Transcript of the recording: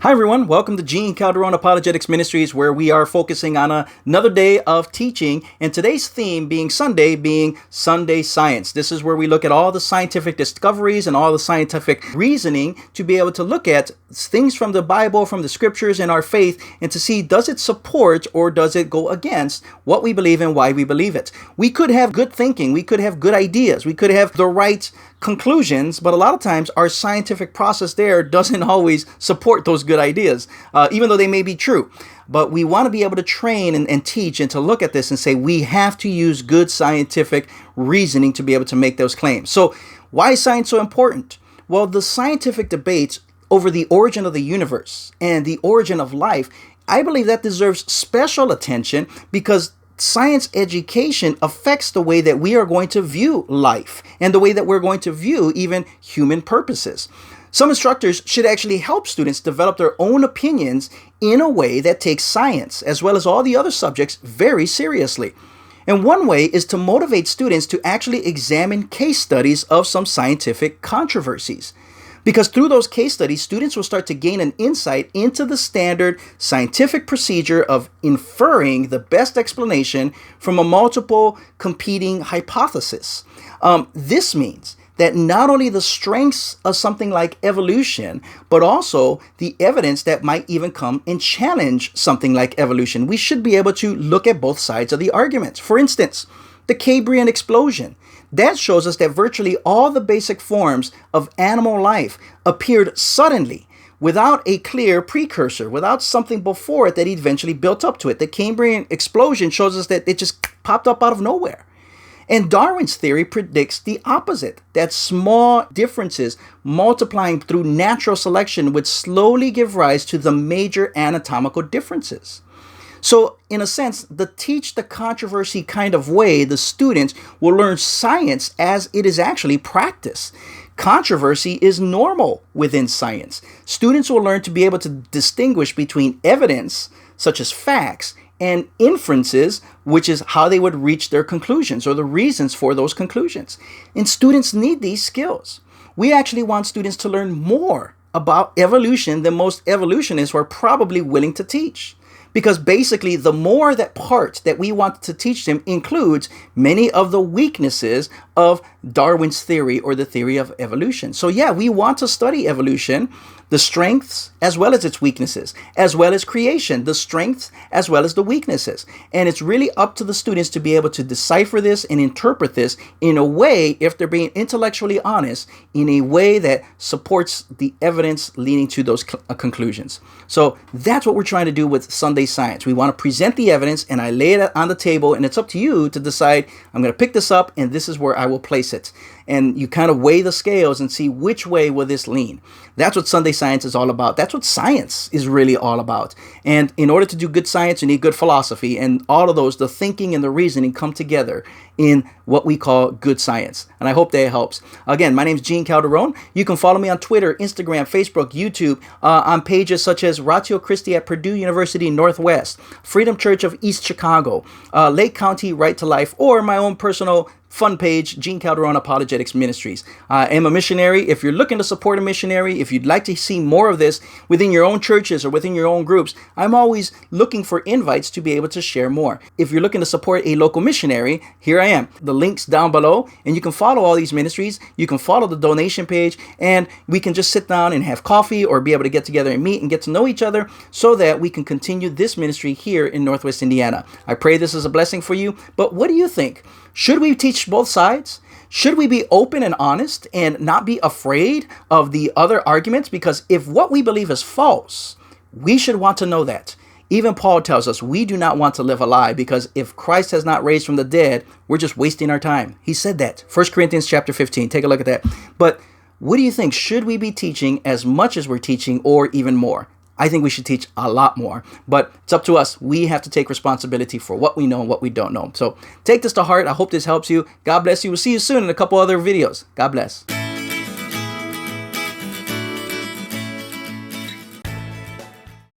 Hi everyone, welcome to Gene Calderon Apologetics Ministries, where we are focusing on another day of teaching, and today's theme being Sunday Science. This is where we look at all the scientific discoveries and all the scientific reasoning to be able to look at things from the Bible, from the scriptures and our faith, and to see, does it support or does it go against what we believe and why we believe it. We could have good thinking, we could have good ideas, we could have the right conclusions, but a lot of times our scientific process there doesn't always support those good ideas, even though they may be true. But we want to be able to train and teach and to look at this and say we have to use good scientific reasoning to be able to make those claims. So why is science so important? Well, the scientific debates over the origin of the universe and the origin of life, I believe that deserves special attention because science education affects the way that we are going to view life and the way that we're going to view even human purposes. Some instructors should actually help students develop their own opinions in a way that takes science, as well as all the other subjects, very seriously. And one way is to motivate students to actually examine case studies of some scientific controversies. Because through those case studies, students will start to gain an insight into the standard scientific procedure of inferring the best explanation from a multiple competing hypothesis. This means that not only the strengths of something like evolution, but also the evidence that might even come and challenge something like evolution. We should be able to look at both sides of the argument. For instance, the Cambrian explosion. That shows us that virtually all the basic forms of animal life appeared suddenly, without a clear precursor, without something before it that eventually built up to it. The Cambrian explosion shows us that it just popped up out of nowhere. And Darwin's theory predicts the opposite, that small differences multiplying through natural selection would slowly give rise to the major anatomical differences. So, in a sense, the teach the controversy kind of way, the students will learn science as it is actually practiced. Controversy is normal within science. Students will learn to be able to distinguish between evidence, such as facts, and inferences, which is how they would reach their conclusions or the reasons for those conclusions. And students need these skills. We actually want students to learn more about evolution than most evolutionists are probably willing to teach. Because basically, the more that part that we want to teach them includes many of the weaknesses of Darwin's theory or the theory of evolution. So yeah, we want to study evolution, the strengths as well as its weaknesses, as well as creation, the strengths as well as the weaknesses. And it's really up to the students to be able to decipher this and interpret this in a way, if they're being intellectually honest, in a way that supports the evidence leading to those conclusions. So that's what we're trying to do with Sunday Science. We want to present the evidence and I lay it on the table, and it's up to you to decide, I'm going to pick this up and this is where I will place it. And you kind of weigh the scales and see which way will this lean. That's what Sunday Science is all about. That's what science is really all about. And in order to do good science, you need good philosophy. And all of those, the thinking and the reasoning, come together in what we call good science. And I hope that it helps. Again, my name is Gene Calderon. You can follow me on Twitter, Instagram, Facebook, YouTube, on pages such as Ratio Christi at Purdue University Northwest, Freedom Church of East Chicago, Lake County Right to Life, or my own personal fun page, Gene Calderon Apologetics Ministries. I am a missionary. If you're looking to support a missionary, if you'd like to see more of this within your own churches or within your own groups, I'm always looking for invites to be able to share more. If you're looking to support a local missionary, here I am. The link's down below, and you can follow all these ministries. You can follow the donation page, and we can just sit down and have coffee or be able to get together and meet and get to know each other so that we can continue this ministry here in Northwest Indiana. I pray this is a blessing for you, but what do you think? Should we teach both sides? Should we be open and honest and not be afraid of the other arguments? Because if what we believe is false, we should want to know that. Even Paul tells us we do not want to live a lie, because if Christ has not raised from the dead, we're just wasting our time. He said that. 1 Corinthians chapter 15. Take a look at that. But what do you think? Should we be teaching as much as we're teaching or even more? I think we should teach a lot more, but it's up to us. We have to take responsibility for what we know and what we don't know. So take this to heart. I hope this helps you. God bless you. We'll see you soon in a couple other videos. God bless.